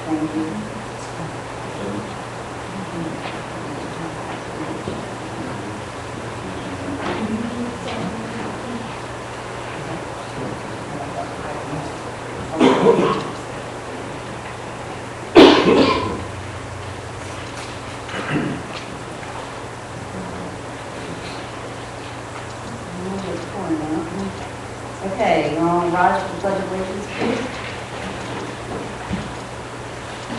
Thank you. Okay, you all rise for the Pledge of Allegiance, please.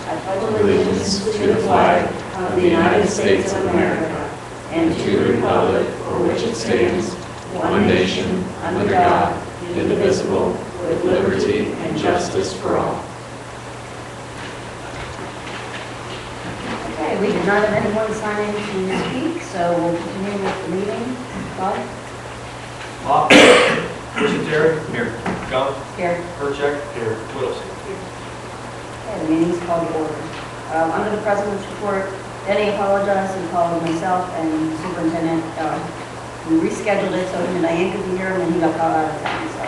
I pledge allegiance to the flag of the United States of America and to the republic for which it stands, one nation, under God, indivisible, with liberty and justice for all. Okay, we did not have anyone sign in to speak, so we'll continue with the meeting. Bob? Bob? Terry? Here. Gump? Here. Percheck? Here. Wilson? Okay, the meeting is called to order. Under the President's report, Denny apologized and called myself and the superintendent. We rescheduled it so him and Diane could be here, and then he got caught out of town, so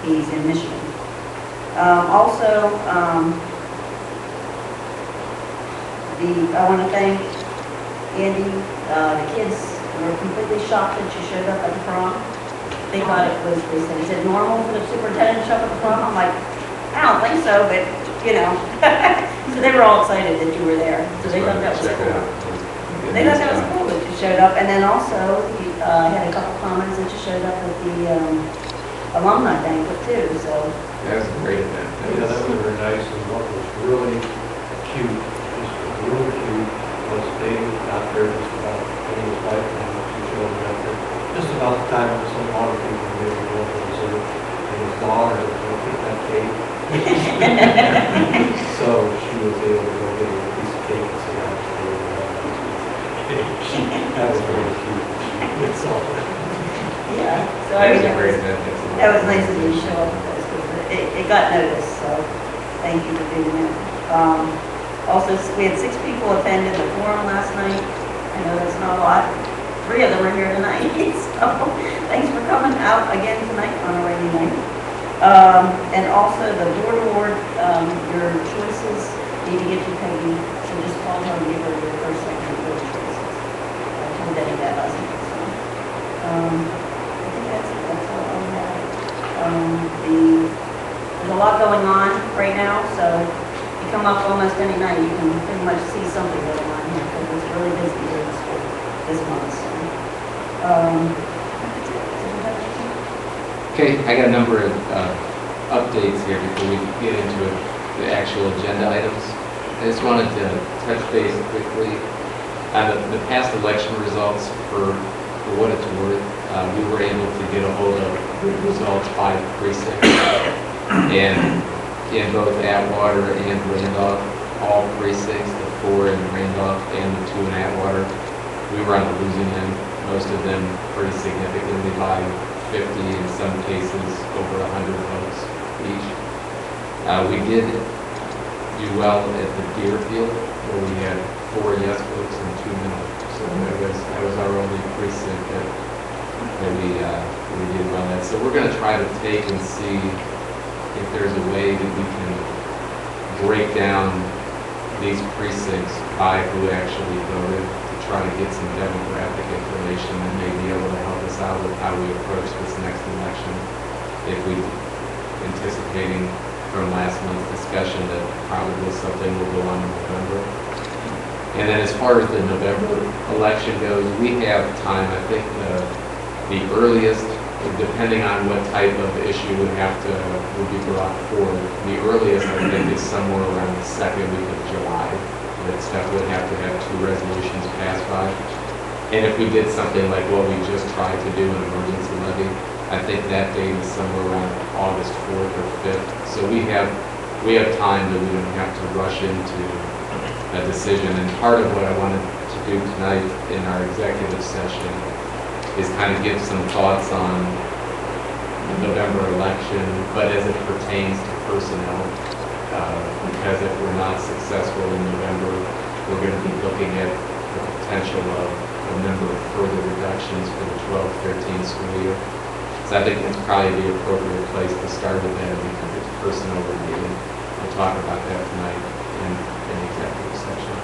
he's in Michigan. I want to thank Andy. The kids were completely shocked that you showed up at the prom. They thought it was, is it normal for the superintendent to show up at the prom? I'm like, I don't think so, but, you know. So they were all excited that you were there. So they thought that was cool. They thought that was cool that you showed up. And then also, he had a couple comments that you showed up at the alumni banquet too, so. That was a great event. Yeah, that was very nice, and what was really cute, just really cute, was David out there just about getting his wife and she showed me out there. Just about the time when some other people were maybe going to dessert, and his daughter was going to get that cake. So she was able to go get a piece of cake and sit down and that was really cute. It's all. Yeah. So That was a great event. That was nice of you to show up with us, because it got noticed, so thank you for doing that. Also, we had 6 people attend the forum last night. I know that's not a lot. 3 of them are here tonight, so thanks for coming out again tonight on a rainy night. And also the board award, your choices need to get to Peggy, so just call her and give her your first, second, and third choices. I told Betty that last night, so. I think that's it, that's all I have. There's a lot going on right now, so you come up almost any night, you can pretty much see something going on here, because it's really busy here in school this month, so. Okay, I got a number of updates here before we get into the actual agenda items. I just wanted to touch base quickly on the past election results for what it's worth. We were able to get a hold of the results by precinct, and in both Atwater and Randolph, all precincts, the 4 in Randolph and the 2 in Atwater, we were on the losing end, most of them pretty significantly by 50, in some cases over 100 votes each. We did do well at the Deerfield, where we had 4 yes votes and 2 no. So that was our only precinct that we did well at. So we're going to try to take and see if there's a way that we can break down these precincts by who actually voted, to try to get some demographic information that may be able to help us out with how we approach this next election. If we anticipating from last month's discussion that probably something will go on in November. And then as far as the November election goes, we have time. I think the earliest, depending on what type of issue would be brought forward, the earliest I think is somewhere around the 2nd week of July. That stuff would have to have 2 resolutions passed by. And if we did something like what we just tried to do, an emergency levy, I think that date is somewhere around August 4th or 5th. So we have time that we don't have to rush into a decision. And part of what I wanted to do tonight in our executive session is kind of give some thoughts on the November election, but as it pertains to personnel. Because if we're not successful in November, we're going to be looking at the potential of a number of further reductions for the 12-13 school year. So I think that's probably the appropriate place to start with that, because it's personnel review. We'll talk about that tonight. in executive session.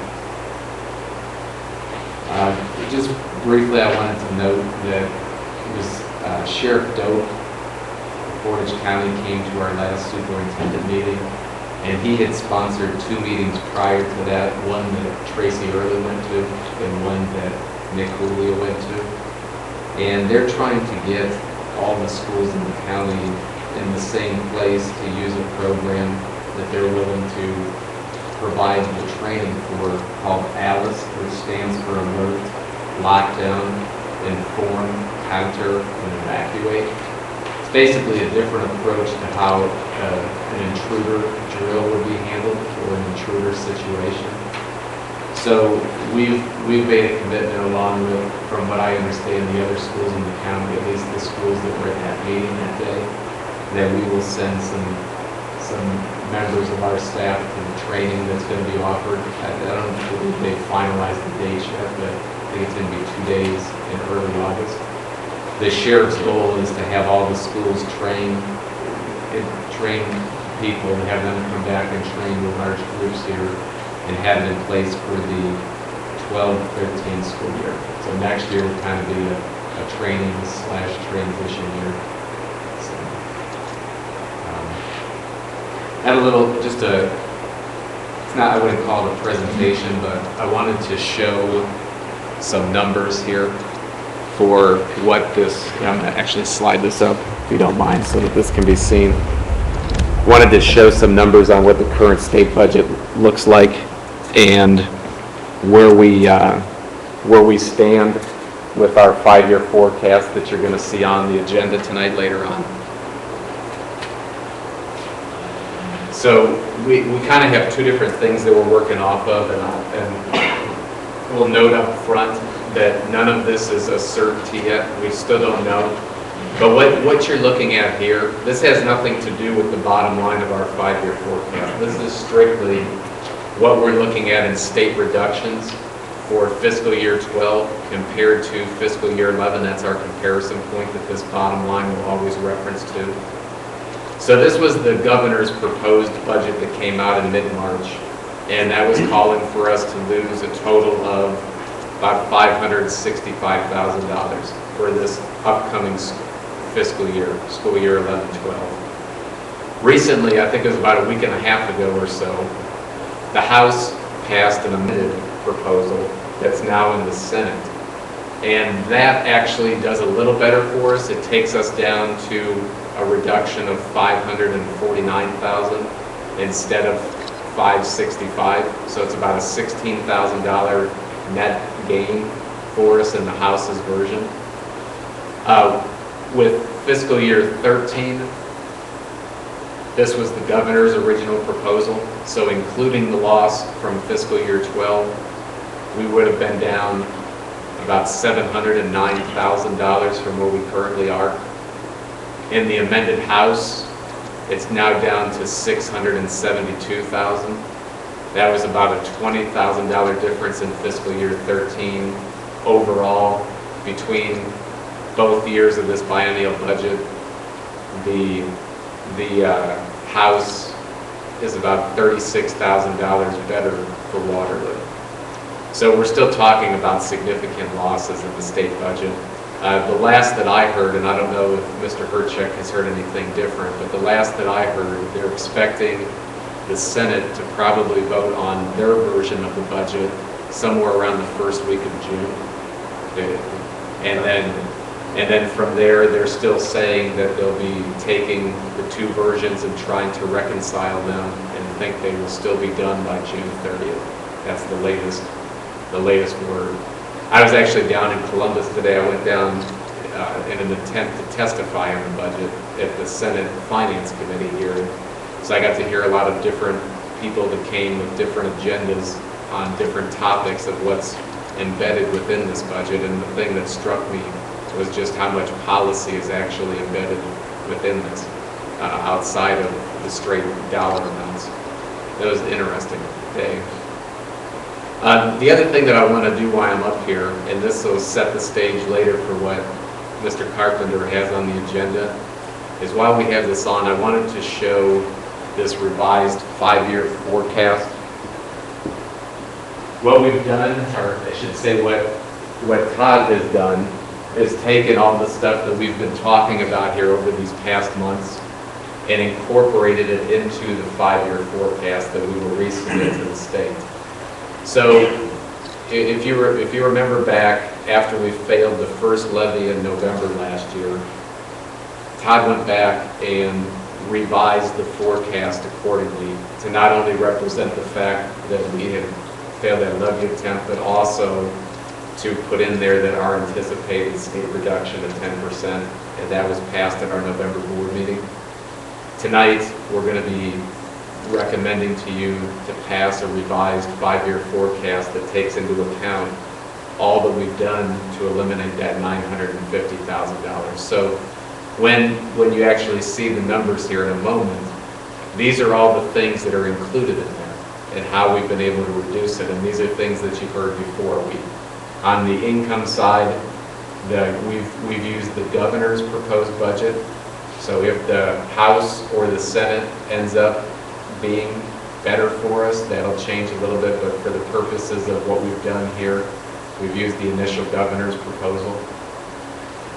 Just briefly, I wanted to note that it was Sheriff Doak of Portage County came to our last superintendent meeting, and he had sponsored 2 meetings prior to that, one that Tracy Early went to and one that Nick Julio went to. And they're trying to get all the schools in the county in the same place to use a program that they're willing to provide the training for, called ALICE, which stands for Alert, Lockdown, Inform, Counter, and Evacuate. It's basically a different approach to how an intruder drill would be handled or an intruder situation. So we've made a commitment along with, from what I understand, the other schools in the county, at least the schools that were at that meeting that day, that we will send some members of our staff to the training that's going to be offered. I don't believe they finalized the dates yet, but I think it's going to be 2 days in early August. The sheriff's goal is to have all the schools train people and have them come back and train the large groups here and have it in place for the 12-13 school year. So next year will kind of be a training/transition year. So, had a little, it's not, I wouldn't call it a presentation, but I wanted to show some numbers here for what this, I'm going to actually slide this up if you don't mind so that this can be seen. Wanted to show some numbers on what the current state budget looks like and where we stand with our 5-year forecast that you're going to see on the agenda tonight later on. So we kind of have 2 different things that we're working off of, and we'll note up front that none of this is a certainty yet. We still don't know. But what you're looking at here, this has nothing to do with the bottom line of our 5-year forecast. This is strictly what we're looking at in state reductions for fiscal year 12 compared to fiscal year 11. That's our comparison point that this bottom line will always reference to. So this was the governor's proposed budget that came out in mid-March, and that was calling for us to lose a total of about $565,000 for this upcoming fiscal year, school year 11-12. Recently, I think it was about a week and a half ago or so, the House passed an amended proposal that's now in the Senate. And that actually does a little better for us. It takes us down to a reduction of $549,000 instead of $565. So it's about a $16,000 net gain for us in the House's version. With fiscal year 13, this was the governor's original proposal. So including the loss from fiscal year 12, we would have been down about $709,000 from where we currently are. In the amended House, it's now down to $672,000. That was about a $20,000 difference in fiscal year 13 overall between both years of this biennial budget. The House is about $36,000 better for Waterloo. So we're still talking about significant losses in the state budget. The last that I heard, and I don't know if Mr. Herchek has heard anything different, but the last that I heard, they're expecting the Senate to probably vote on their version of the budget somewhere around the first week of June. And then from there, they're still saying that they'll be taking the 2 versions and trying to reconcile them and think they will still be done by June 30th. That's the latest word. I was actually down in Columbus today. I went down in an attempt to testify on the budget at the Senate Finance Committee hearing. So I got to hear a lot of different people that came with different agendas on different topics of what's embedded within this budget. And the thing that struck me was just how much policy is actually embedded within this, outside of the straight dollar amounts. That was an interesting day. The other thing that I want to do while I'm up here, and this will set the stage later for what Mr. Carpenter has on the agenda, is while we have this on, I wanted to show this revised 5-year forecast What we've done, or I should say what Todd has done, is taken all the stuff that we've been talking about here over these past months and incorporated it into the 5-year forecast that we will resubmit to the state. So if you remember back after we failed the first levy in November last year, Todd went back and revised the forecast accordingly to not only represent the fact that we had failed that levy attempt, but also to put in there that our anticipated state reduction of 10%, and that was passed at our November board meeting. Tonight, we're going to be recommending to you to pass a revised 5-year forecast that takes into account all that we've done to eliminate that $950,000. So when you actually see the numbers here in a moment, these are all the things that are included in there and how we've been able to reduce it. And these are things that you've heard before. On the income side, we've used the governor's proposed budget. So if the House or the Senate ends up being better for us, that'll change a little bit, but for the purposes of what we've done here, we've used the initial governor's proposal.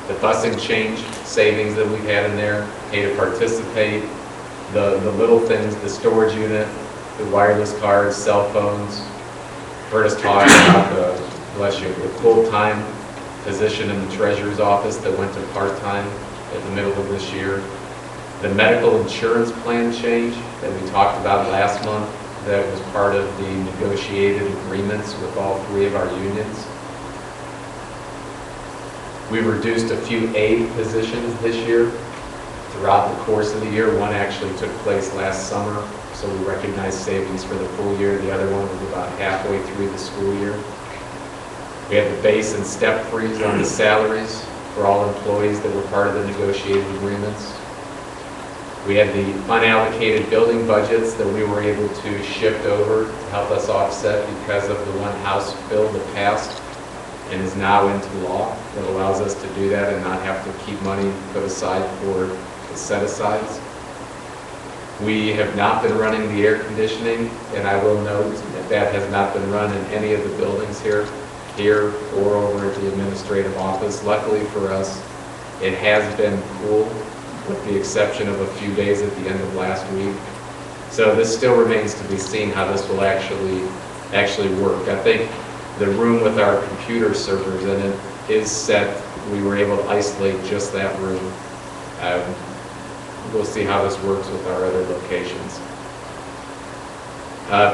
The busing change savings that we've had in there, pay to participate, the little things, the storage unit, the wireless cards, cell phones. Heard us talk about the full-time position in the treasurer's office that went to part-time at the middle of this year. The medical insurance plan change that we talked about last month, that was part of the negotiated agreements with all 3 of our unions. We reduced a few aide positions this year throughout the course of the year. One actually took place last summer, so we recognized savings for the full year. The other one was about halfway through the school year. We had the base and step freeze on the salaries for all employees that were part of the negotiated agreements. We had the unallocated building budgets that we were able to shift over to help us offset because of the one House bill that passed and is now into law that allows us to do that and not have to keep money put aside for the set-asides. We have not been running the air conditioning, and I will note that that has not been run in any of the buildings here or over at the administrative office. Luckily for us, it has been cool, with the exception of a few days at the end of last week. So this still remains to be seen how this will actually work. I think the room with our computer servers in it is set. We were able to isolate just that room. We'll see how this works with our other locations.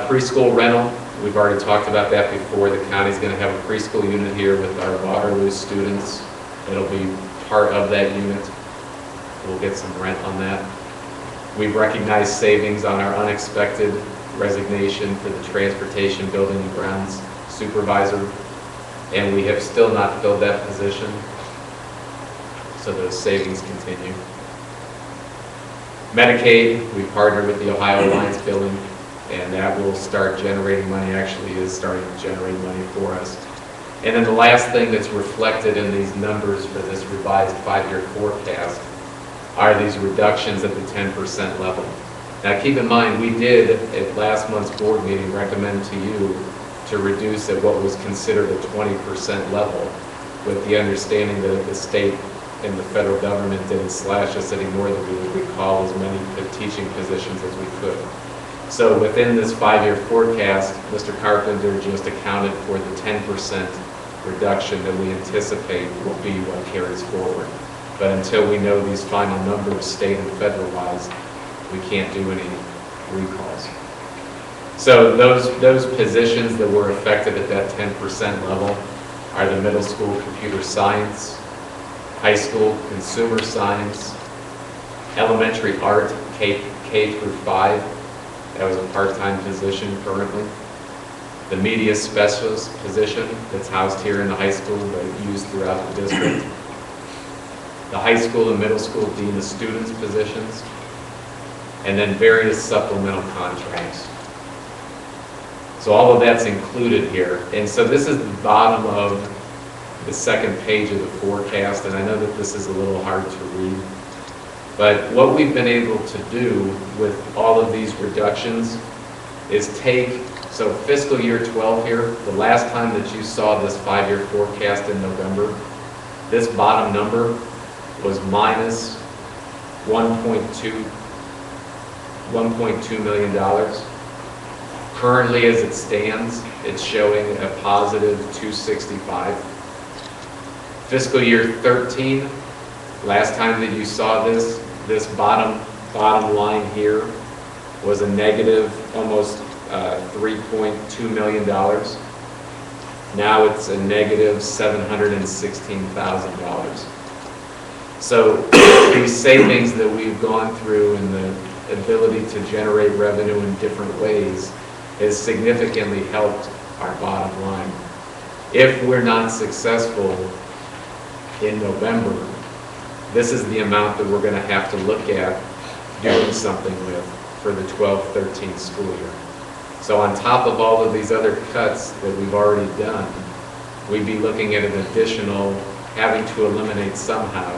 Preschool rental, we've already talked about that before. The county's going to have a preschool unit here with our Waterloo students. It'll be part of that unit. We'll get some rent on that. We've recognized savings on our unexpected resignation for the transportation building and grounds supervisor, and we have still not filled that position, so those savings continue. Medicaid, we partnered with the Ohio Alliance Billing, and that will start generating money, actually is starting to generate money for us. And then the last thing that's reflected in these numbers for this revised 5-year forecast are these reductions at the 10% level. Now keep in mind, we did at last month's board meeting recommend to you to reduce at what was considered a 20% level, with the understanding that if the state and the federal government didn't slash us anymore, that we would recall as many teaching positions as we could. So within this 5-year forecast, Mr. Carpenter just accounted for the 10% reduction that we anticipate will be what carries forward. But until we know these final numbers, state and federal wise, we can't do any recalls. So those positions that were affected at that 10% level are the middle school computer science, high school consumer science, elementary art K through 5. That was a part-time position currently. The media specialist position that's housed here in the high school but used throughout the district. The high school and middle school dean of students positions, and then various supplemental contracts. So all of that's included here. And so this is the bottom of the second page of the forecast, and I know that this is a little hard to read. But what we've been able to do with all of these reductions is take So fiscal year 12 here, the last time that you saw this 5-year forecast in November, this bottom number was minus $1.2 million. Currently, as it stands, it's showing a positive 265. Fiscal year 13, last time that you saw this bottom line here was a negative almost $3.2 million. Now it's a negative $716,000. So these savings that we've gone through and the ability to generate revenue in different ways has significantly helped our bottom line. If we're not successful in November, this is the amount that we're going to have to look at doing something with for the 12-13 school year. So on top of all of these other cuts that we've already done, we'd be looking at an additional, having to eliminate somehow,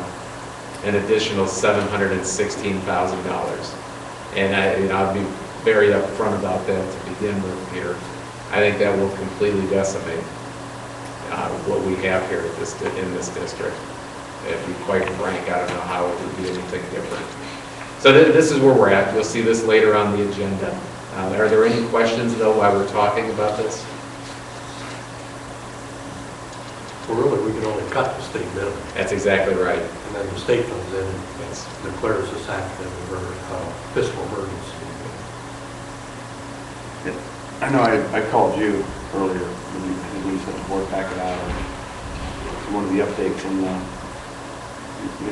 an additional $716,000. And I'll be very upfront about that to begin with here. I think that will completely decimate what we have here in this district. To be quite frank, I don't know how it would be anything different. So this is where we're at. You'll see this later on the agenda. Are there any questions, though, while we're talking about this? Well, really, we can only cut the state minimum, That's exactly right. and then the state comes in and Yes. declares this act of fiscal emergency. I know I called you earlier when you sent the board packet out and one of the updates, and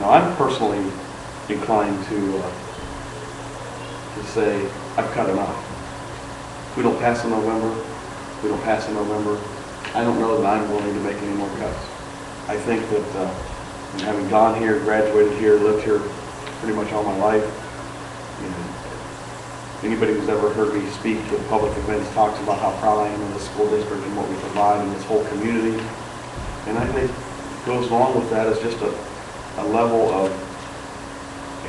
I'm personally inclined to say I've cut enough. If we don't pass in November, I don't know that I'm willing to make any more cuts. I think that having gone here, graduated here, lived here pretty much all my life, anybody who's ever heard me speak at public events talks about how proud I am of this school district and what we provide in this whole community. And I think goes along with that is just a level of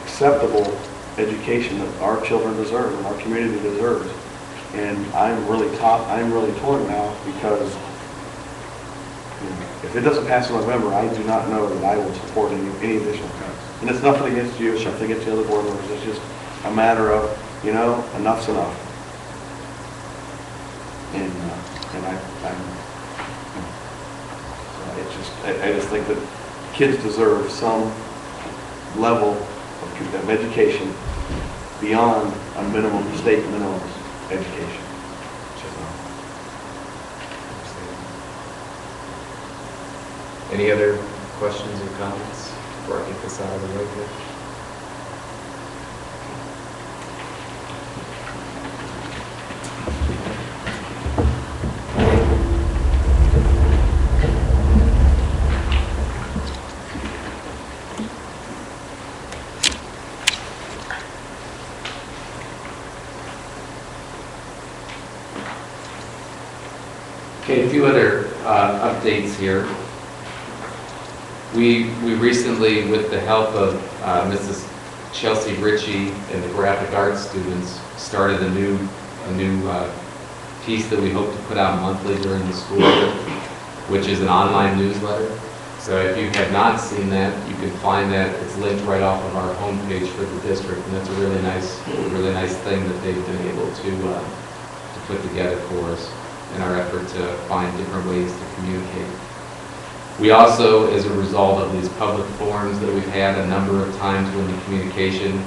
acceptable education that our children deserve and our community deserves. And I'm really torn now because if it doesn't pass in November, I do not know that I will support any additional cuts. And it's nothing against you, it's nothing against the other board members. It's just a matter of, enough's enough. And I just think that kids deserve some level of education beyond a state minimum education. Any other questions or comments before I get this out of the way here? Okay, a few other updates here. We recently, with the help of Mrs. Chelsea Ritchie and the graphic arts students, started a new piece that we hope to put out monthly during the school year, which is an online newsletter. So if you have not seen that, you can find that. It's linked right off of our homepage for the district, and that's a really nice thing that they've been able to put together for us in our effort to find different ways to communicate. We also, as a result of these public forums that we've had a number of times when the communication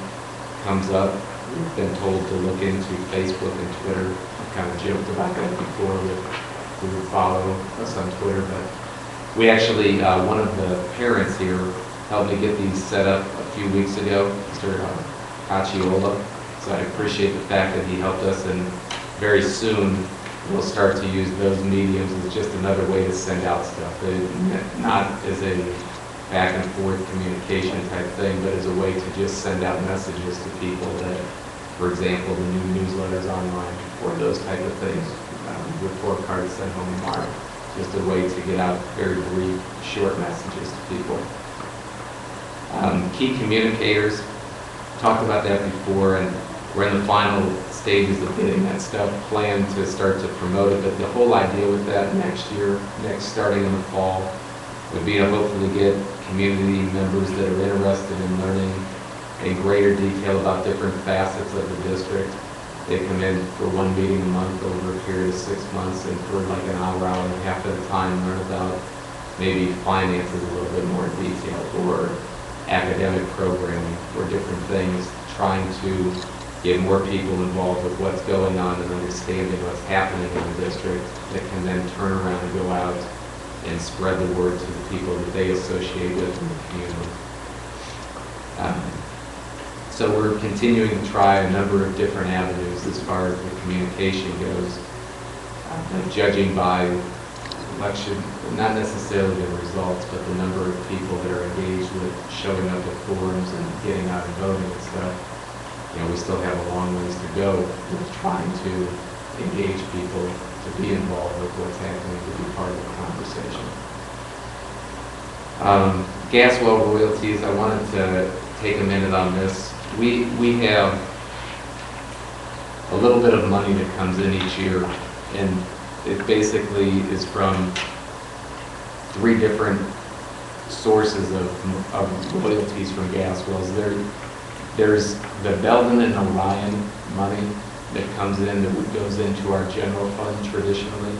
comes up, we've been told to look into Facebook and Twitter. I kind of joked about that before with who would follow us on Twitter, but we actually, one of the parents here helped me get these set up a few weeks ago, Mr. Caciola. So I appreciate the fact that he helped us, and very soon we'll start to use those mediums as just another way to send out stuff. Not as a back and forth communication type thing, but as a way to just send out messages to people that, for example, the new newsletters online or those type of things, report cards sent home tomorrow. Just a way to get out very brief, short messages to people. Key communicators, talked about that before, and We're in the final stages of getting that stuff planned to start to promote it, but the whole idea with that starting in the fall, would be to hopefully get community members that are interested in learning in greater detail about different facets of the district. They come in for one meeting a month over a period of 6 months, and for like an hour, hour and a half at a time, learn about maybe finances a little bit more in detail, or academic programming, or different things, trying to get more people involved with what's going on and understanding what's happening in the district, that can then turn around and go out and spread the word to the people that they associate with in the community. So we're continuing to try a number of different avenues as far as the communication goes. Judging by election, not necessarily the results, but the number of people that are engaged with showing up at forums and getting out and voting and stuff. You know, we still have a long ways to go with trying to engage people to be involved with what's happening, to be part of the conversation. Gas well royalties, I wanted to take a minute on this. We have a little bit of money that comes in each year, and it basically is from 3 different sources of royalties from gas wells. There's the Belden and Orion money that comes in, that goes into our general fund traditionally.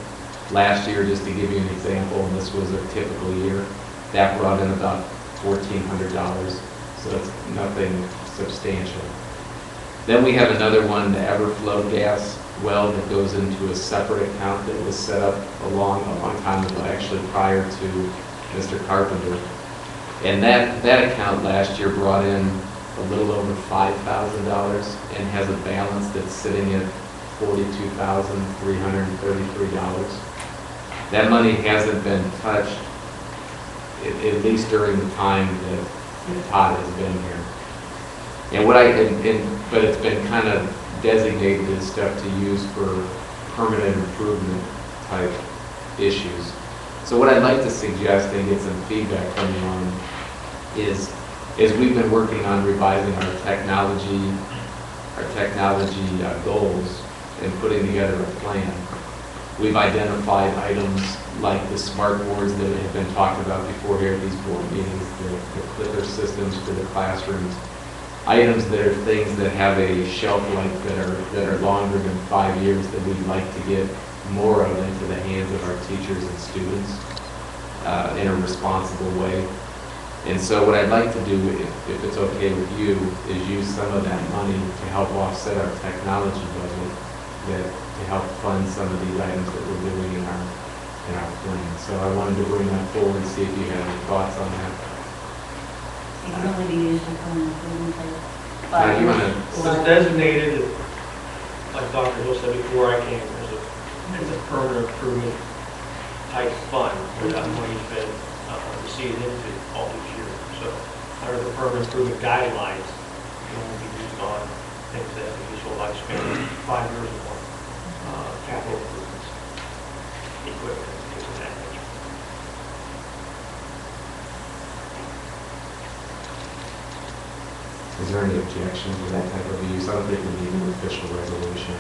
Last year, just to give you an example, and this was a typical year, that brought in about $1,400, so that's nothing substantial. Then we have another one, the Everflow gas well, that goes into a separate account that was set up a long time ago, actually prior to Mr. Carpenter. And that account last year brought in a little over $5,000 and has a balance that's sitting at $42,333. That money hasn't been touched, at least during the time that Todd has been here. And but it's been kind of designated as stuff to use for permanent improvement type issues. So what I'd like to suggest and get some feedback from you on is we've been working on revising our technology goals and putting together a plan. We've identified items like the smart boards that have been talked about before here at these board meetings, the clicker systems for the classrooms, items that are things that have a shelf life that are longer than 5 years, that we'd like to get more of into the hands of our teachers and students in a responsible way. And so what I'd like to do, if it's okay with you, is use some of that money to help offset our technology budget, to help fund some of these items that we're doing in our plan. So I wanted to bring that forward and see if you had any thoughts on that. It can only be used for home improvement. You want to? Was designated, like Dr. Hill said before I came, as a permanent improvement type fund, where that money's been received into all these years. So under the permanent improvement guidelines, it can only be used on things that have a useful lifespan, 5 years or more, capital improvements, equipment, things of that nature. Is there any objection to that type of use? I don't think we need an official resolution.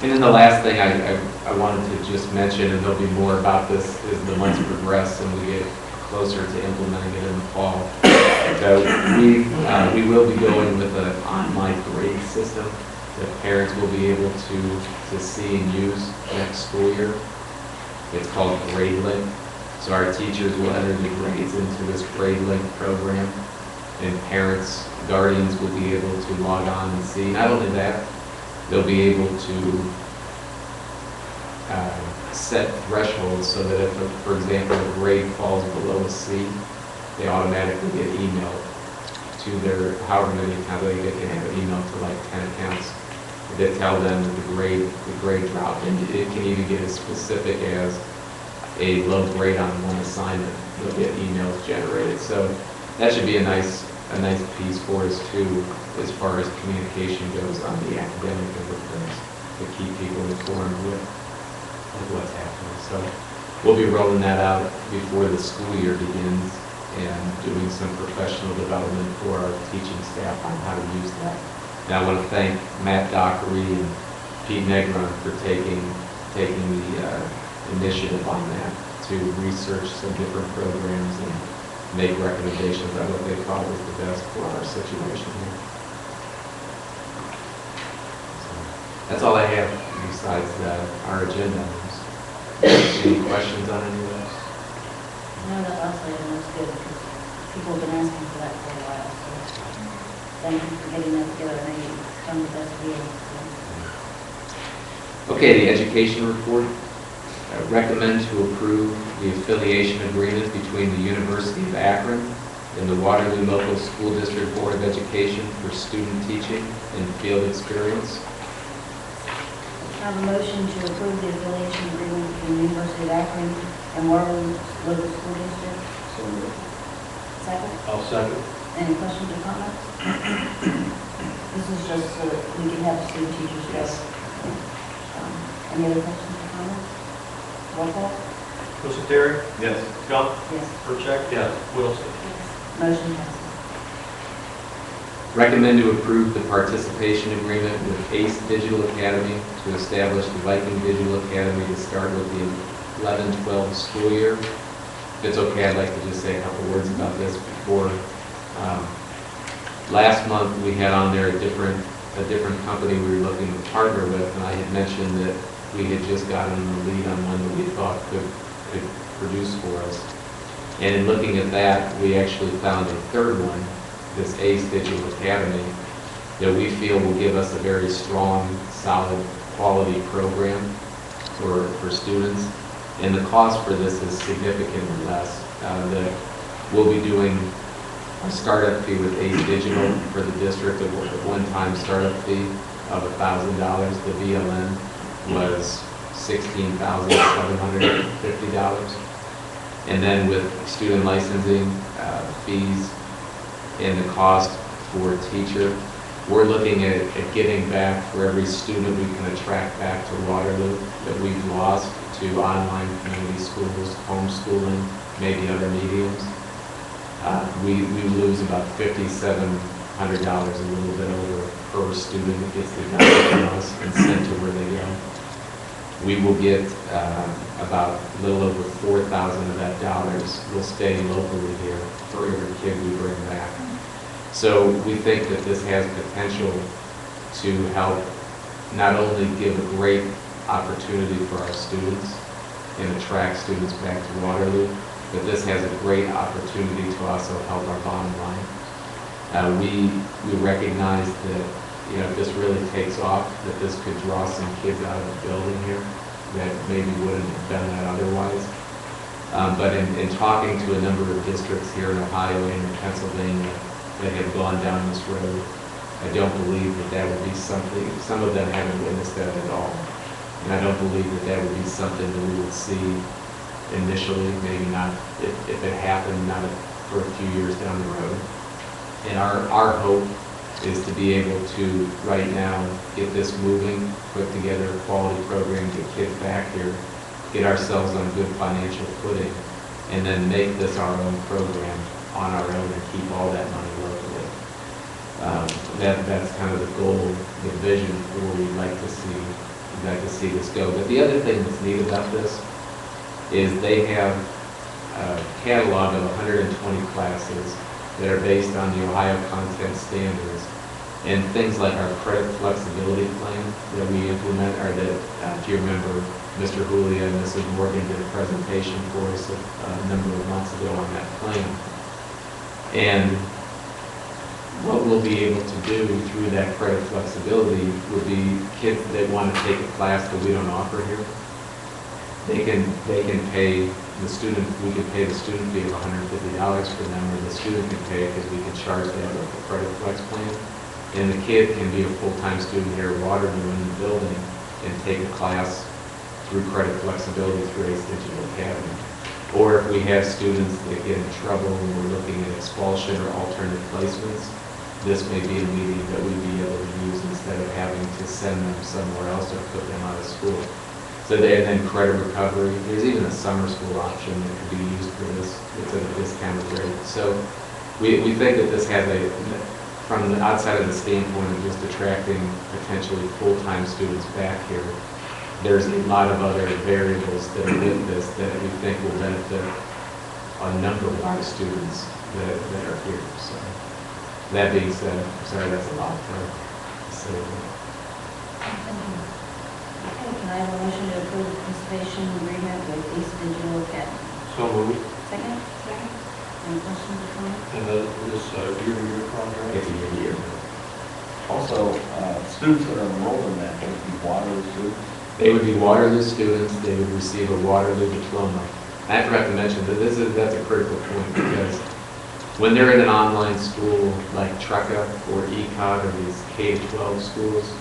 And then the last thing I wanted to just mention, and there'll be more about this as the months progress and we get closer to implementing it in the fall. So we will be going with an online grade system that parents will be able to see and use next school year. It's called GradeLink. So our teachers will enter the grades into this GradeLink program, and parents, guardians will be able to log on and see. Not only that, they'll be able to set thresholds so that if, for example, a grade falls below a C, they automatically get emailed to their, however many accounts they get, they have an email to like 10 accounts that tell them that the grade dropped. And it can even get as specific as a low grade on one assignment. They'll get emails generated. So that should be a nice piece for us too, as far as communication goes on the academic end of things, to keep people informed with what's happening. So we'll be rolling that out before the school year begins, and doing some professional development for our teaching staff on how to use that. And I want to thank Matt Dockery and Pete Negron for taking the initiative on that to research some different programs and make recommendations on what they thought was the best for our situation here. So that's all I have besides our agenda items. Any questions on any of those? No, that last item was good because people have been asking for that for a while, so thank you for getting that together. I know you've done the best you can. Okay, the education report. Recommend to approve the affiliation agreement between the University of Akron and the Waterloo Local School District Board of Education for student teaching and field experience. I have a motion to approve the affiliation agreement between the University of Akron and Waterloo Local School District. So moved. Second. I'll second. Any questions or comments? This is just so that we can have student teachers go. Any other questions or comments? Roll call? Mr. Terry? Yes. Gump? Yes. Percheck? Yes. Whittleson? Motion passes. Recommend to approve the participation agreement with ACE Digital Academy to establish the Viking Digital Academy to start with the 11-12 school year. If it's okay, I'd like to just say a couple words about this before. Last month, we had on there a different company we were looking to partner with, and I had mentioned that we had just gotten the lead on one that we thought could produce for us. And in looking at that, we actually found a third one, this ACE Digital Academy, that we feel will give us a very strong, solid, quality program for students. And the cost for this is significantly less. We'll be doing a startup fee with ACE Digital for the district, a one-time startup fee of $1,000. The VLN was $16,750. And then with student licensing fees and the cost for a teacher, we're looking at giving back for every student we can attract back to Waterloo that we've lost to online community schools, homeschooling, maybe other mediums. We lose about $5,700, a little bit over per student that gets deducted from us and sent to where they go. We will get about a little over 4,000 of that dollars will stay locally here for every kid we bring back. So we think that this has potential to help not only give a great opportunity for our students and attract students back to Waterloo, but this has a great opportunity to also help our bottom line. We recognize that if this really takes off, that this could draw some kids out of the building here that maybe wouldn't have done that otherwise. But in talking to a number of districts here in Ohio and in Pennsylvania that have gone down this road, I don't believe that would be something, some of them haven't witnessed that at all. And I don't believe that would be something that we would see initially, maybe not, if it happened, not for a few years down the road. And our hope is to be able to, right now, get this moving, put together a quality program, get kids back here, get ourselves on good financial footing, and then make this our own program on our own and keep all that money locally. That's kind of the goal, the vision for where we'd like to see this go. But the other thing that's neat about this is they have a catalog of 120 classes that are based on the Ohio content standards, and things like our credit flexibility plan that we implement, or that, if you remember, Mr. Julia and Mrs. Morgan did a presentation for us a number of months ago on that plan. And what we'll be able to do through that credit flexibility would be kids that want to take a class that we don't offer here. They can pay the student, we can pay the student fee of $150 for them, or the student can pay because we can charge that with the credit flex plan. And the kid can be a full-time student here at Waterloo in the building and take a class through credit flexibility through ACE Digital Academy. Or if we have students that get in trouble and we're looking at expulsion or alternate placements, this may be a medium that we'd be able to use instead of having to send them somewhere else or put them out of school. So and then credit recovery, there's even a summer school option that could be used for this. It's at a discounted rate. So we think that this has from the outside of the standpoint of just attracting potentially full-time students back here, there's a lot of other variables that are with this that we think will benefit a number of our students that are here. So that being said, I'm sorry that's a lot to say. Okay, can I have a motion to approve the participation agreement with East Digital Academy? So moved. Second? Second. Any questions or comments? And this year-to-year contract? It's a year. Also, students that are enrolled in that, would be Waterloo students. They would be Waterloo students, they would receive a Waterloo diploma. I forgot to mention that that's a critical point because when they're in an online school like Trekka or ECOG or these K-12 schools,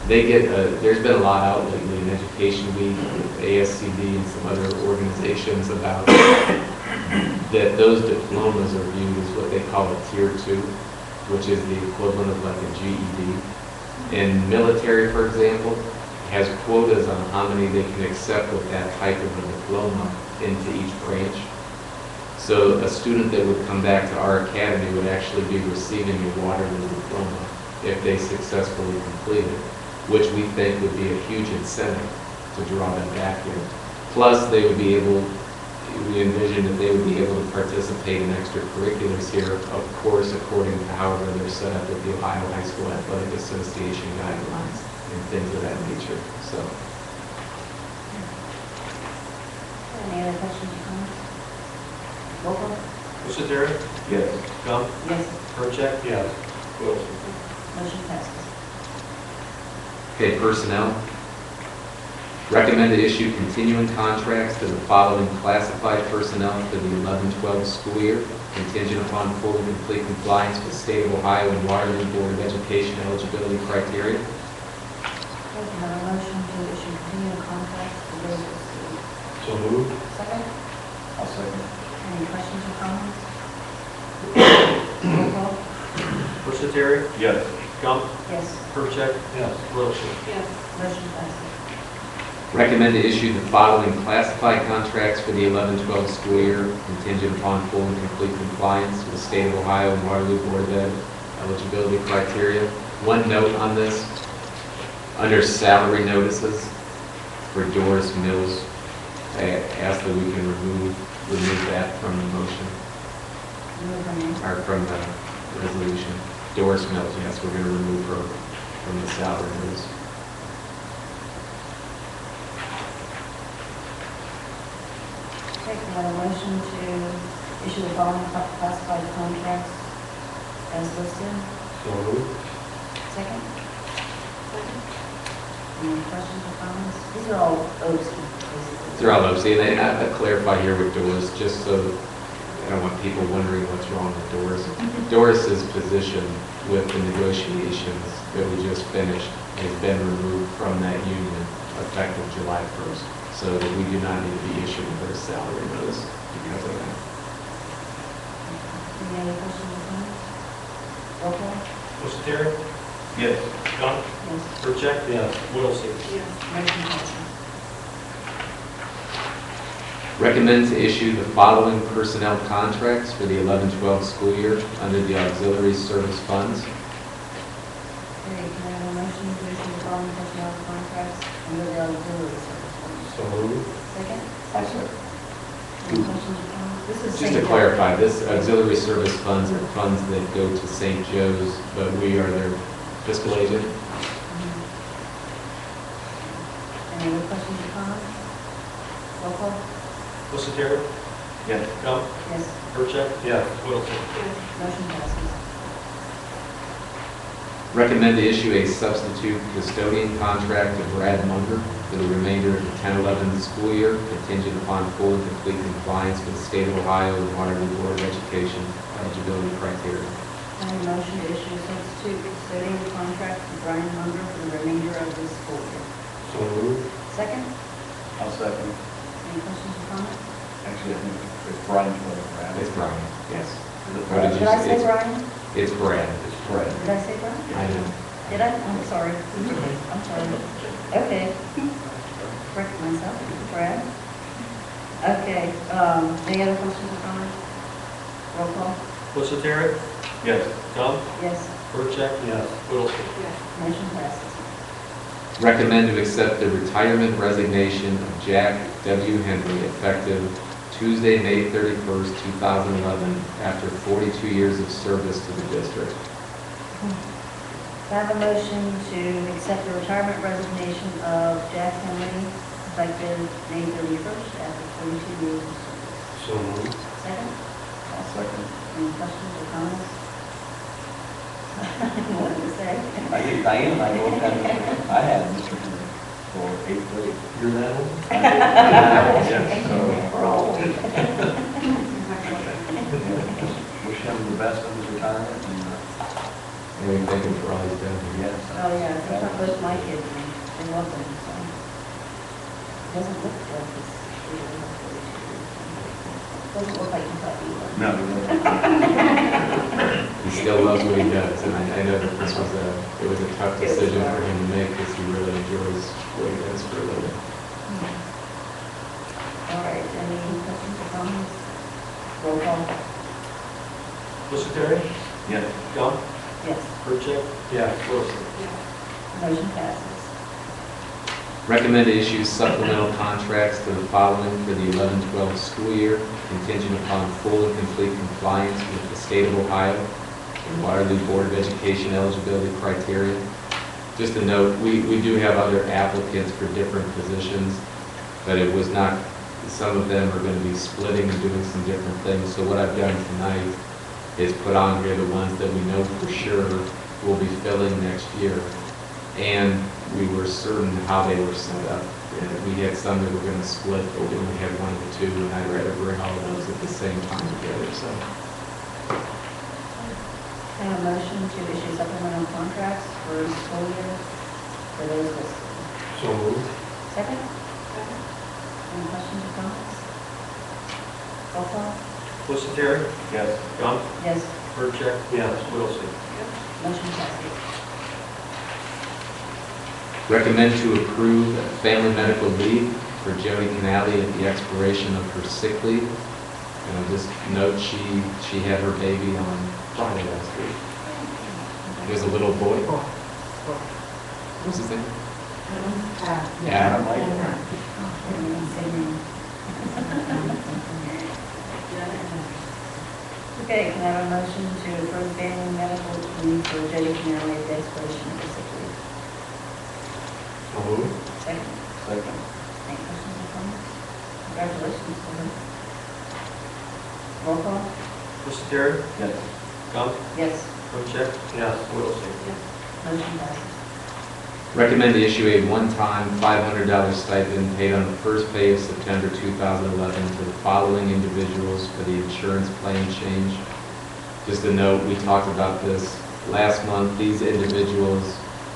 they get, there's been a lot out lately in Education Week, with ASCD and some other organizations about that those diplomas are viewed as what they call a Tier 2, which is the equivalent of like a GED. In military, for example, has quotas on how many they can accept with that type of a diploma into each branch. So a student that would come back to our academy would actually be receiving a Waterloo diploma if they successfully complete it, which we think would be a huge incentive to draw them back here. Plus, they would be able, we envision that they would be able to participate in extracurriculars here, of course, according to however they're set up with the Ohio High School Athletic Association guidelines and things of that nature. So, Any other questions or comments? Roll call? Terry? Yes. Gump? Yes. Percheck? Yes. Wilson? Motion passes. okay, personnel. Recommend to issue continuing contracts to the following classified personnel for the 11-12 school year, contingent upon full and complete compliance with State of Ohio and Waterloo Board of Education eligibility criteria. Okay, can I have a motion to issue continuing contracts for those students? So moved. Second? I'll second. Any questions or comments? Roll call? Terry? Yes. Gump? Yes. Percheck? Yes. Wilson? Yes. Motion passes. Recommend to issue the following classified contracts for the 11-12 school year, contingent upon full and complete compliance with the State of Ohio and Waterloo Board of Ed eligibility criteria. One note on this, under salary notices for Doris Mills, I ask that we can remove that from the motion, Move her name. or from the resolution. Doris Mills, yes, we're going to remove her from the salary notice. Okay, can I have a motion to issue the following classified contracts as listed? So moved. Second? Second. Any questions or comments? These are all OC, basically. They're all OC, and I clarify here with Doris, just so I don't want people wondering what's wrong with Doris. Doris's position with the negotiations that we just finished has been removed from that union effective July 1st, so that we do not need to be issuing her a salary notice because of that. Any other questions or comments? Roll call? Terry? Yes. Gump? Yes. Percheck? Yes. Wilson? Motion passes. Recommend to issue the following personnel contracts for the 11-12 school year under the auxiliary service funds. Okay, can I have a motion to issue the following personnel contracts under the auxiliary service fund? So moved. Second? I'll second. Any questions or comments? This is Just to St. clarify, this auxiliary service funds are funds that go to St. Joe's, but we are their fiscal agent. Mhm. Any other questions or comments? Roll call? Terry? Yes. Gump? Yes. Percheck? Yes. Wilson? Motion passes. Recommend to issue a substitute custodian contract to Brad Munger for the remainder of the 10-11 school year, contingent upon full and complete compliance with the State of Ohio and Waterloo Board of Education eligibility criteria. I have a motion to issue a substitute custodian contract to Brian Munger for the remainder of this school year. So moved. Second? I'll second. Any questions or comments? Actually, I think it's Brian's brother, Brad. It's Brian, yes. Is it What Brad? did Did I say It's- Brian? It's Brad. It's Brad. Did I say Brian? I know. Did I? I'm sorry. I'm sorry. Okay. Correct myself, Brad. Okay, any other questions or comments? Roll call? Busateri? Yes. Gump? Yes, Percheck? Yes. Whittlesley? motion passes. Recommend to accept the retirement resignation of Jack W. Henry effective Tuesday, May 31st, 2011, after 42 years of service to the district. I have a motion to accept the retirement resignation of Jack Henry, effective May 31st, after 42 years of service. So moved. Second, I'll second. any questions or comments? What did you say? I think Diane and I both had, I had Mr. Henry for 8th grade. You're that old? Yes, so We're old. wish him the best in his retirement and, And we thank him for all he's done. yes. Oh, yeah, that's not both my kids, and they love them, so. Doesn't look like it's, doesn't look like Kentucky. but- No, He still loves what he does, and I know that this was it was a tough decision for him to make because he really enjoys what he does for a living. All right, any questions or comments? Roll call? Busateri? yes. Gump? Yes, Percheck? Yes. Whittlesley? motion passes. Recommend to issue supplemental contracts to the following for the 11-12 school year, contingent upon full and complete compliance with the state of Ohio and Waterloo Board of Education eligibility criteria. Just a note, we do have other applicants for different positions, but it was not, some of them are going to be splitting and doing some different things. So what I've done tonight is put on here the ones that we know for sure will be filling next year. And we were certain how they were set up. We had some that were going to split, but we only had one or two, and I'd rather bring all of those at the same time together, so. I have a motion to issue supplemental contracts for the school year for those listed. So moved. Second? Any questions or comments? Roll call? Busateri? Yes. Gump? Yes, Percheck? Yes. Whittlesley? motion passes. Recommend to approve family medical leave for Jody Canali at the expiration of her sick leave. And I'll just note, she had her baby on Friday last week. He was a little boy. What's his name? Adam, Adam. Okay, can I have a motion to approve family medical leave for Jody Canary at the expiration of the sick leave? So moved. Second. Second. Any questions or comments? Congratulations to her. Roll call? Busateri? Yes. Gump? Yes, Percheck? Yes. Whittlesley? motion passes. Recommend to issue a one-time $500 stipend paid on the first pay of September 2011 to the following individuals for the insurance plan change. Just a note, we talked about this last month. These individuals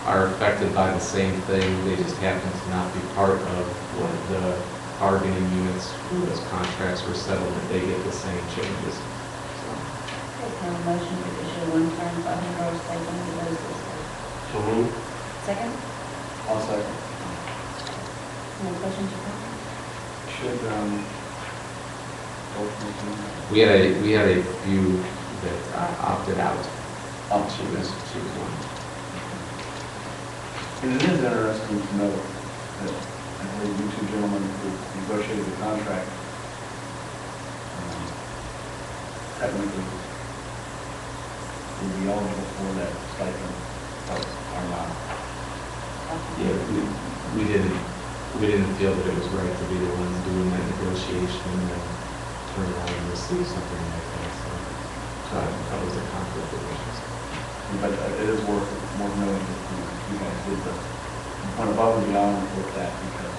are affected by the same thing. They just happen to not be part of one of the bargaining units where those contracts were settled, but they get the same changes. So, Okay, can I have a motion to issue a one-time $500 stipend to those listed? So moved. Second? I'll second. Any questions or comments? Should, both of them? we had a few that opted out. Oh, She was one. And it is interesting to note that I believe you two gentlemen who negotiated the contract technically would be eligible for that stipend, but are not. Yeah, we didn't feel that it was right to be the ones doing that negotiation and then turn around and receive something like that, so that was a conflict of interest. But it is worth noting that you guys did went above and beyond with that because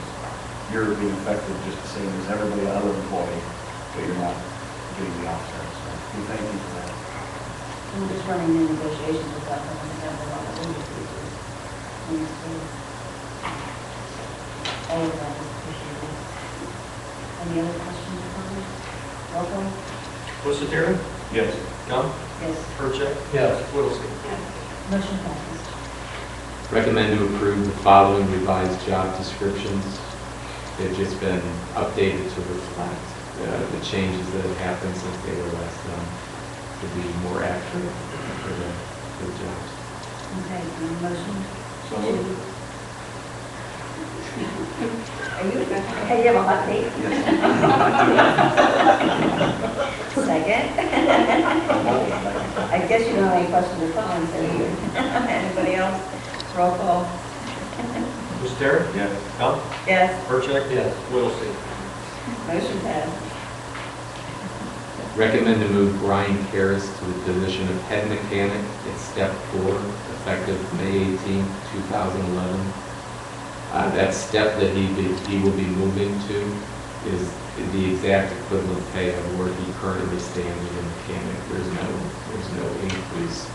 you're being affected just the same as everybody other employee, but you're not getting the offset. So we thank you for that. We're just running new negotiations without having to have a lot of legal fees. All of that is appreciated. Any other questions or comments? Roll call? Busateri? Yes. Gump? Yes, Percheck? Yes. Whittlesley? motion passes. Recommend to approve the following revised job descriptions They've just been updated to reflect the changes that have happened since they were last done, to be more accurate for the jobs. Okay, any motion? So Are you, okay, you have a hot take? Second? I guess you don't have any questions or comments, do you? Anybody else? Roll call. Mr. Terry? Yes. Gump? Yes, Percheck? Yes. Whittlesey? motion passed. Recommend to move Brian Karras to the position of head mechanic at step 4, effective May 18, 2011. That step that he will be moving to is the exact equivalent pay of where he currently stands as a mechanic. There's no increase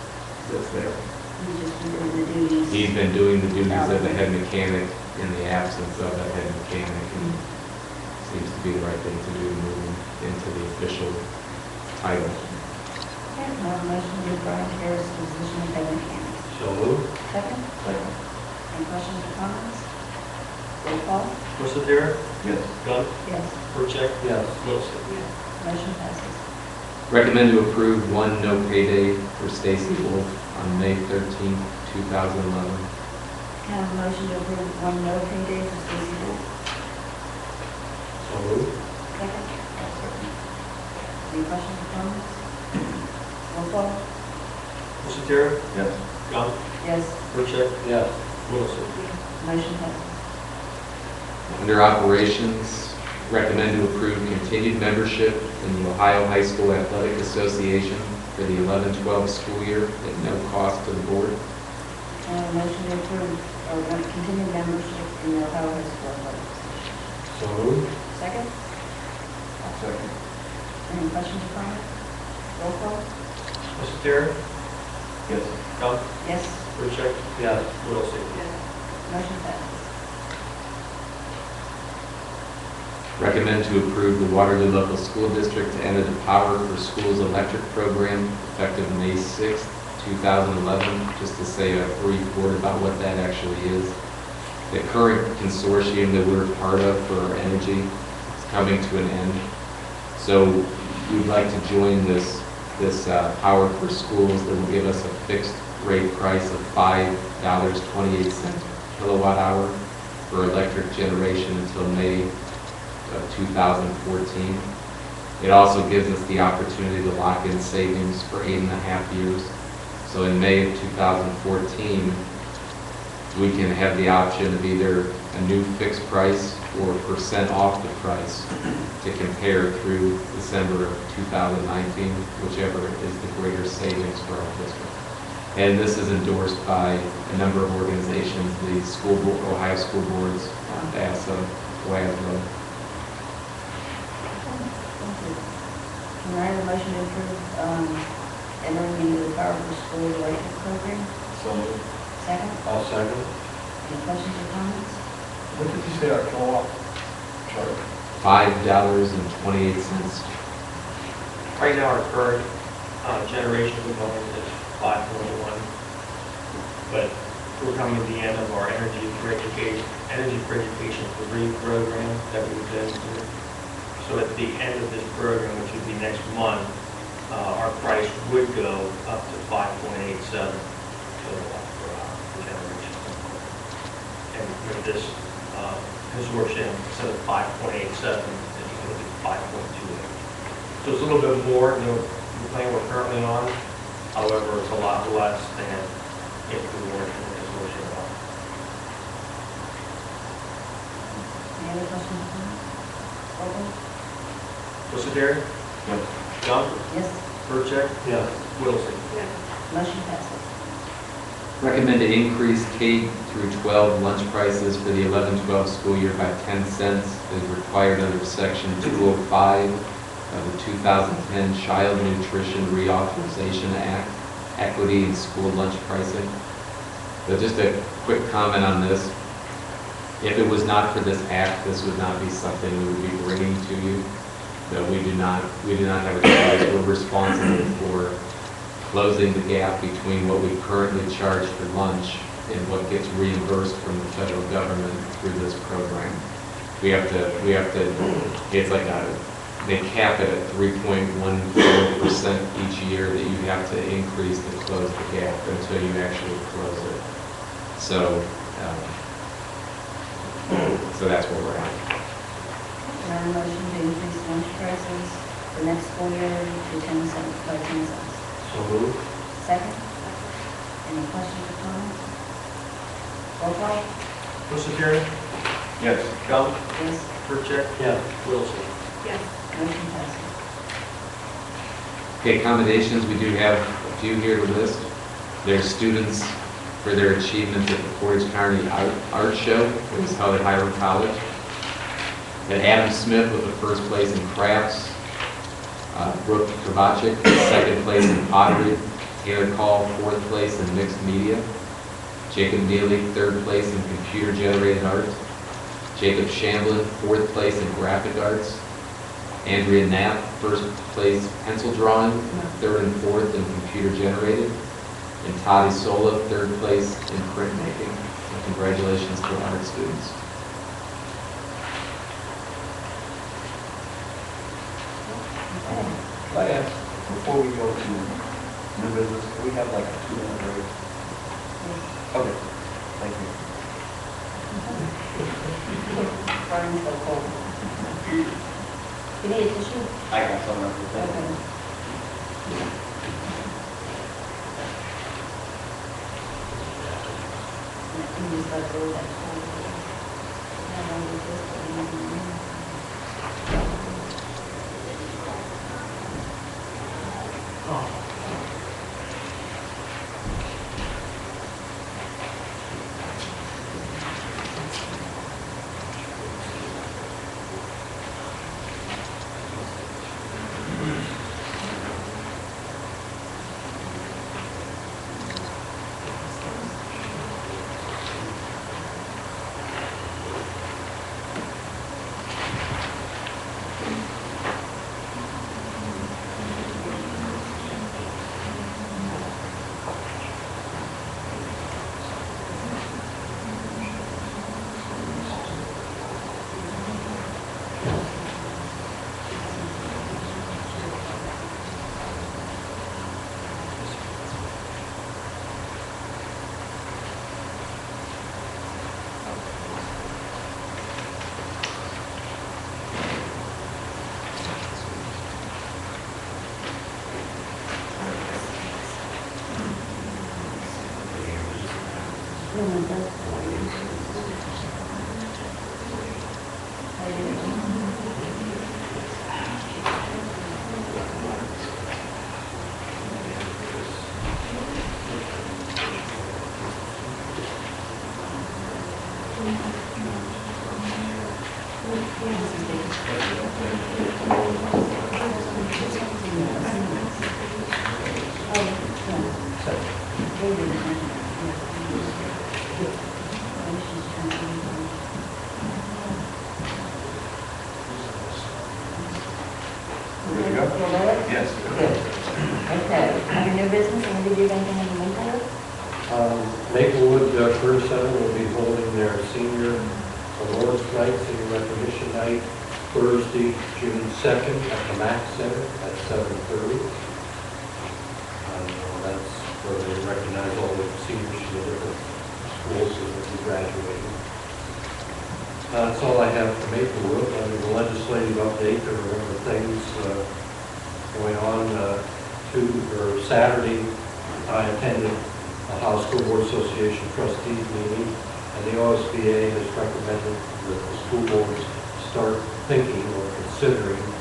that's there. You just been doing the duties. He's been doing the duties of the head mechanic in the absence of a head mechanic, and seems to be the right thing to do, moving into the official title. Okay, now motion to move Brian Harris to the position of head mechanic. So moved. Second? Any questions or comments? Roll call. Mr. Terry? Yes. Gump? Yes, Percheck? Yes. Whittlesey? motion passes. Recommend to approve one no pay day for Stacy Wolf on May 13, 2011. Can I have a motion to approve one no pay day for Stacy Wolf? So moved. Second? Any questions or comments? Roll call. Mr. Terry? Yes. Gump? Yes, Percheck? Yes. Whittlesey? motion passes. Under operations, recommend to approve continued membership in the Ohio High School Athletic Association for the 11-12 school year at no cost to the board. Can I have a motion to approve or continue membership in the Ohio High School Athletics? So moved. Second? I'll second. Any questions or comments? Roll call. Mr. Terry? Yes. Gump? Yes, Percheck? Yes. Whittlesey? motion passes. Recommend to approve the Waterloo Local School District to enter the Power for Schools electric program effective May 6, 2011. Just to say a brief word about what that actually is. The current consortium that we're part of for our energy is coming to an end. So we'd like to join this Power for Schools that will give us a fixed rate price of $5.28 per kilowatt hour for electric generation until May of 2014. It also gives us the opportunity to lock in savings for 8.5 years. So in May of 2014, we can have the option of either a new fixed price or % off the price to compare through December of 2019, whichever is the greater savings for our district. And this is endorsed by a number of organizations, the school board, Ohio School Boards, ASSA, WaterlooMeetings. Thank you. Can I have a motion to approve entering into the Power for Schools electric program? So moved. Second? I'll second. Any questions or comments? What did you say our kilowatt charge? $5.28. Right now, our current generation component is 5.1, but we're coming to the end of our Energy for Education 3 program that we've been through. So at the end of this program, which would be next month, our price would go up to 5.87 kilowatt per hour for generation. And with this consortium, instead of 5.87, it's going to be 5.28. So it's a little bit more than the plan we're currently on. However, it's a lot less than if we weren't in the consortium at all. Any other questions or comments? Roll call. Mr. Terry? Yes. Gump? Yes, Percheck? Yes. Whittlesey? motion passes. Recommend to increase K through 12 lunch prices for the 11-12 school year by 10 cents as required under Section 205 of the 2010 Child Nutrition Reauthorization Act, Equity in School Lunch Pricing. So just a quick comment on this. If it was not for this act, this would not be something we would be bringing to you. No, we do not have a choice. We're responsible for closing the gap between what we currently charge for lunch and what gets reimbursed from the federal government through this program. we have to, it's like they cap it at 3.14% each year that you have to increase to close the gap until you actually close it. So, so that's where we're at. Can I have a motion to increase lunch prices for next school year to 10 cents, by 10 cents? So moved. Second? Any questions or comments? Roll call? Mr. Karen? Yes. Gump? Yes. Purcheck? Yeah. Wilson? Yes. Motion passes. Okay, accommodations, we do have a few here to list. There's students for their achievements at the Portage County Art Show, which is held at Hiram College. And Adam Smith with the first place in crafts. Brooke Kovacic, second place in pottery. Taylor Call, fourth place in mixed media. Jacob Neely, third place in computer-generated art. Jacob Shamblin, fourth place in graphic arts. Andrea Knapp, first place pencil drawing, third and fourth in computer-generated. And Toddy Sola, third place in printmaking. So congratulations to our art students. Could I ask, before we go to new business, can we have like a 2-minute break? Okay, thank you. Brian's so cold. You need a tissue? I got some of Okay. You just let go of that cold. Yeah, I'll do this, but you don't need it. Ready to go? Yes. Good. Okay, under new business, anybody do anything in the Maplewood? Maplewood Career Center will be holding their senior awards night, senior recognition night, Thursday, June 2nd at the Mac Center at 7:30. That's where they recognize all the seniors from the different schools that will be graduating. That's all I have for Maplewood. Under the legislative update, there were other things going on. Saturday, I attended the House School Board Association trustees meeting, and the OSBA has recommended that the school boards start thinking or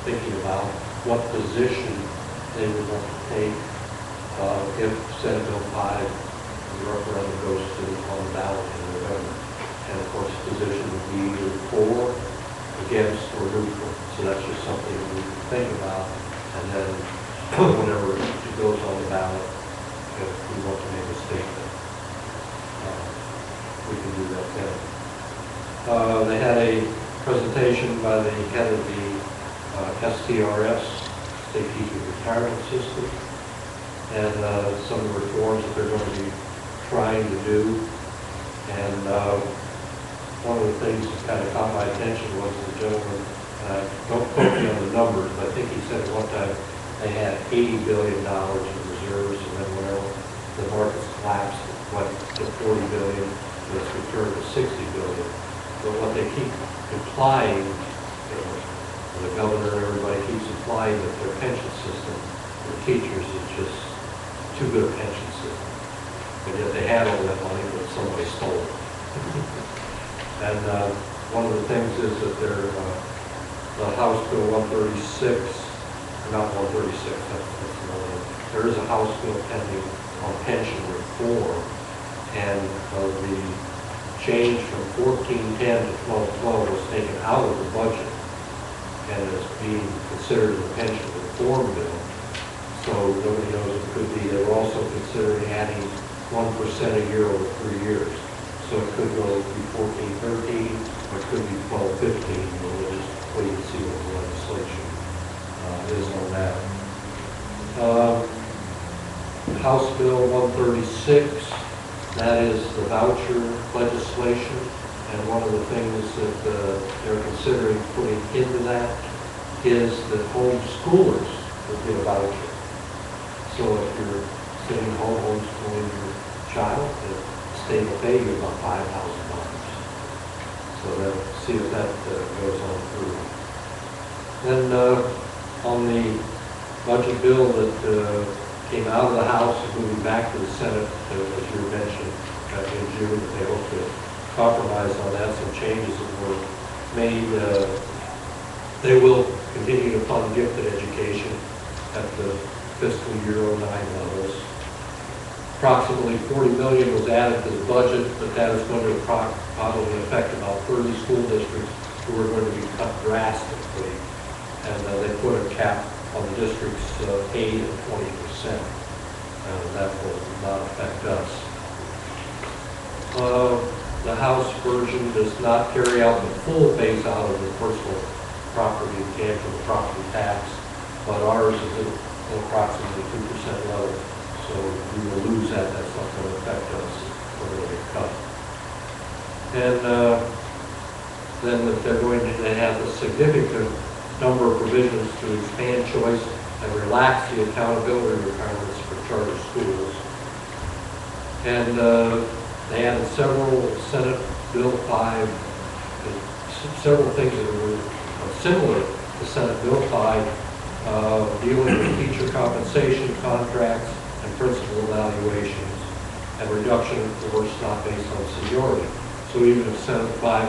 thinking about what position they would want to take if Senate Bill 5, the referendum goes to on the ballot in November. And of course, the position would be either for, against, or neutral. So that's just something we can think about. And then whenever it goes on the ballot, if we want to make a statement, we can do that then. They had a presentation by the head of the STRS, State Teacher Retirement System, and some of the reforms that they're going to be trying to do. And one of the things that kind of caught my attention was the gentleman, don't quote me on the numbers, but I think he said at one time they had $80 billion in reserves, and then whenever the markets collapsed, it went to $40 billion, and it's returned to $60 billion. But what they keep implying, the governor and everybody keeps implying that their pension system for teachers is just too good a pension system. But yet they had all that money, but somebody stole it. And one of the things is that the House Bill 136, not 136, that's another one. There is a House bill pending on pension reform, and the change from 1410 to 1212 was taken out of the budget and is being considered in the pension reform bill. So nobody knows it could be. They were also considering adding 1% a year over 3 years. So it could go be 1413, or it could be 1215. We'll just wait and see what the legislation is on that. House Bill 136, that is the voucher legislation, and one of the things that they're considering putting into that is that homeschoolers will get a voucher. So if you're sitting home homeschooling your child, the state will pay you about $5,000. So they'll see if that goes on through. Then on the budget bill that came out of the House and moving back to the Senate, as you mentioned in June, they hope to compromise on that. Some changes that were made. They will continue to fund gifted education at the fiscal year 09 levels. Approximately $40 million was added to the budget, but that is going to probably affect about 30 school districts who are going to be cut drastically. And they put a cap on the district's aid of 20%. That will not affect us. The House version does not carry out the full phase out of the personal property and tangible property tax, but ours is at approximately 2% level. So we will lose that. That's not going to affect us when we get cut. And then that they're going to have a significant number of provisions to expand choice and relax the accountability requirements for charter schools. And they added several Senate Bill 5, several things that were similar to Senate Bill 5, dealing with teacher compensation contracts and principal evaluations, and reduction of force not based on seniority. So even if Senate 5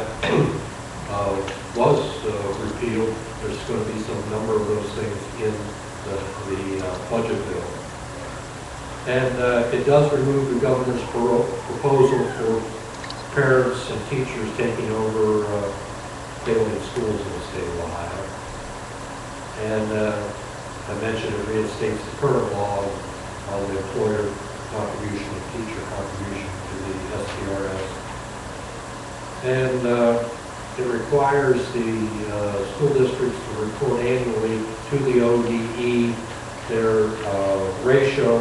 was repealed, there's going to be some number of those things in the budget bill. And it does remove the governor's proposal for parents and teachers taking over failing schools in the state of Ohio. And I mentioned it reinstates the current law on the employer contribution and teacher contribution to the STRS. And it requires the school districts to report annually to the ODE their ratio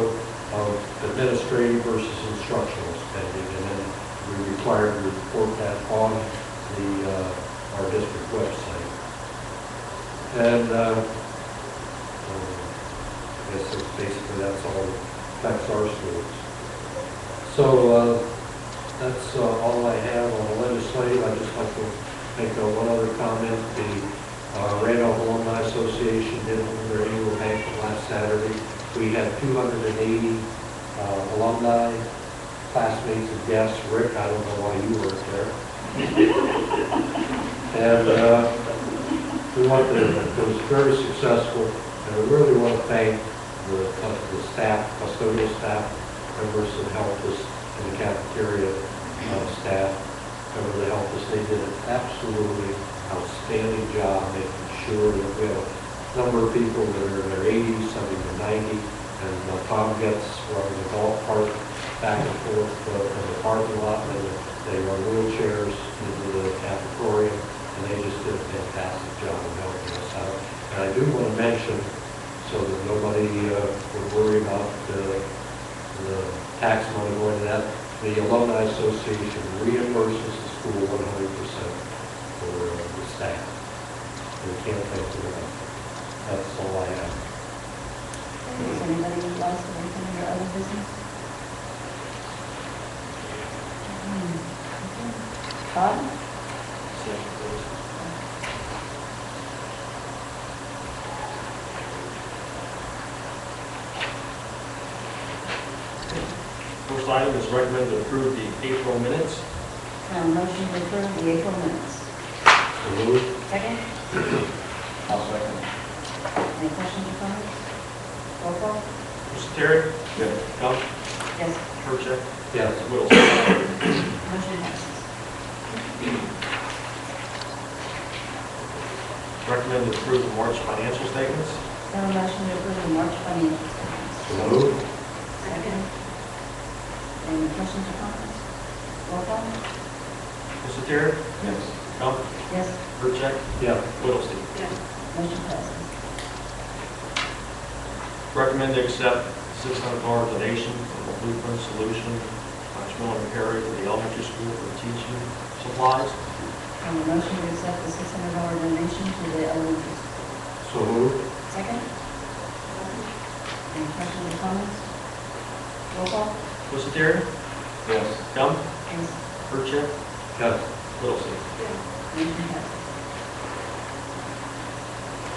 of administrative versus instructional spending, and then we're required to report that on our district website. And I guess basically that's all that affects our schools. So that's all I have on the legislative. I'd just like to make one other comment. The Randolph Alumni Association did hold their annual banquet last Saturday. We had 280 alumni, classmates, and guests. Rick, I don't know why you weren't there. And we want to, it was very successful, and we really want to thank the staff, custodial staff members that helped us, in the cafeteria staff members that helped us. They did an absolutely outstanding job making sure that we have a number of people that are in their 80s, some even 90, and Tom gets running the golf cart back and forth in the parking lot, and they run wheelchairs into the cafeteria, and they just did a fantastic job of helping us out. And I do want to mention, so that nobody would worry about the tax money going to that, the Alumni Association reimburses the school 100% for the staff. We can't pay for that. That's all I have. Does anybody else have anything in your other business? Todd? First item is recommended to approve the April minutes. Motion to approve the April minutes. So moved. Second? I'll second. Any questions or comments? Roll call? Mr. Terry? Yes. Gump? Yes. Percheck? Yes. Whittlesley? Motion passes. Recommended to approve the March financial statements. Motion to approve the March financial statements. So moved. Second? Any questions or comments? Roll call? Mr. Terry? Yes. Gump? Yes. Percheck? Yes. Whittlesley? Motion passes. Recommend to accept $600 donation from the Blueprint Solution, Schmiller and Perry to the elementary school for teaching supplies. Motion to accept the $600 donation to the elementary school. So moved. Second? Any questions or comments? Roll call? Mr. Terry? Yes. Gump? Yes. Percheck? Yes. Whittlesley? Motion passes.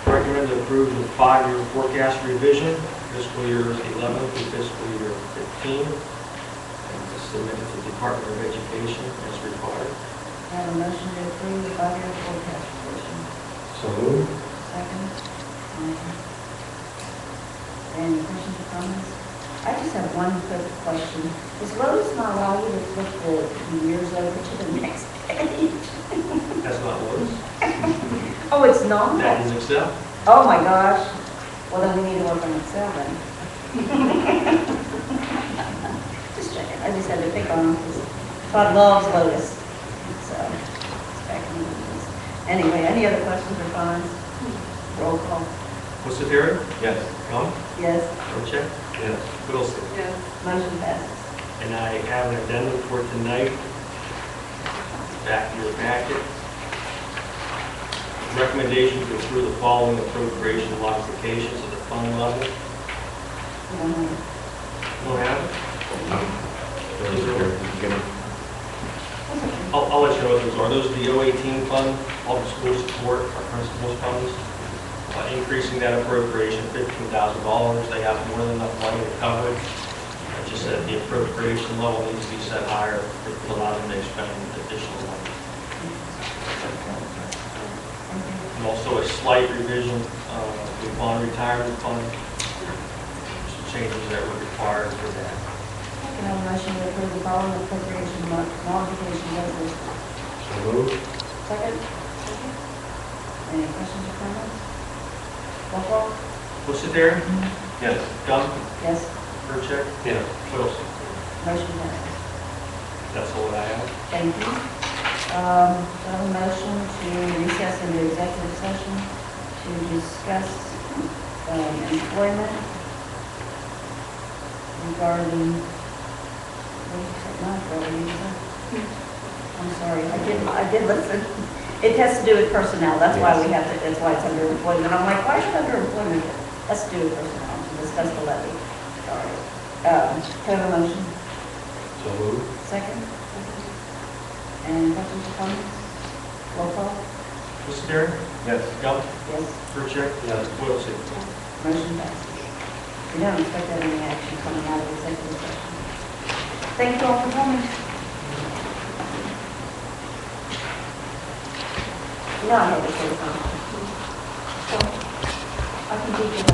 Recommend to approve the 5-year forecast revision, fiscal year 11 to fiscal year 15, and to submit it to the Department of Education as required. I have a motion to approve the 5-year forecast revision. So moved. Second? Any questions or comments? I just have one quick question. Does Lotus not allow you to flip the years over to the next page? That's not Lotus. Oh, it's not? That is Excel. Oh, my gosh. Well, then we need to work on Excel then. Just checking. I just had to pick on him because Todd loves Lotus. So, it's back in the business. Anyway, any other questions or comments? Roll call. Mr. Terry? Yes. Gump? Yes. Percheck? Yes. Whittlesley? Motion passes. And I have an addendum for tonight. Back to your packet. Recommendation to approve the following appropriation modifications at the fund level. You don't have it. You don't have it? Is there- That's okay. I'll let you know what those are. Those are the 018 fund, public school support, our principals funds. Increasing that appropriation $15,000. They have more than enough money to cover it. I just said the appropriation level needs to be set higher to allow them to expend additional money. And also a slight revision to the bond retirement fund. Some changes that were required for that. Can I have a motion to approve the following appropriation modification resolution? So moved. Second? Any questions or comments? Roll call? Mr. Terry? Yes. Gump? Yes. Percheck? Yes. Whittlesley? Motion passes. That's all that I have. Thank you. I have a motion to recess into executive session to discuss employment regarding, what did you say, not employment, I'm sorry, I did listen. It has to do with personnel, that's why we have to, that's why it's under employment. I'm like, why is it under employment? Has to do with personnel, to discuss the levy. Sorry. Can I have a motion? So moved. Second? Any questions or comments? Roll call? Mr. Terry? Yes. Gump? Yes. Percheck? Yes. Whittlesley? Motion passes. We don't expect any action coming out of executive session. Thank you all for coming. No, I have to say something. I can do that.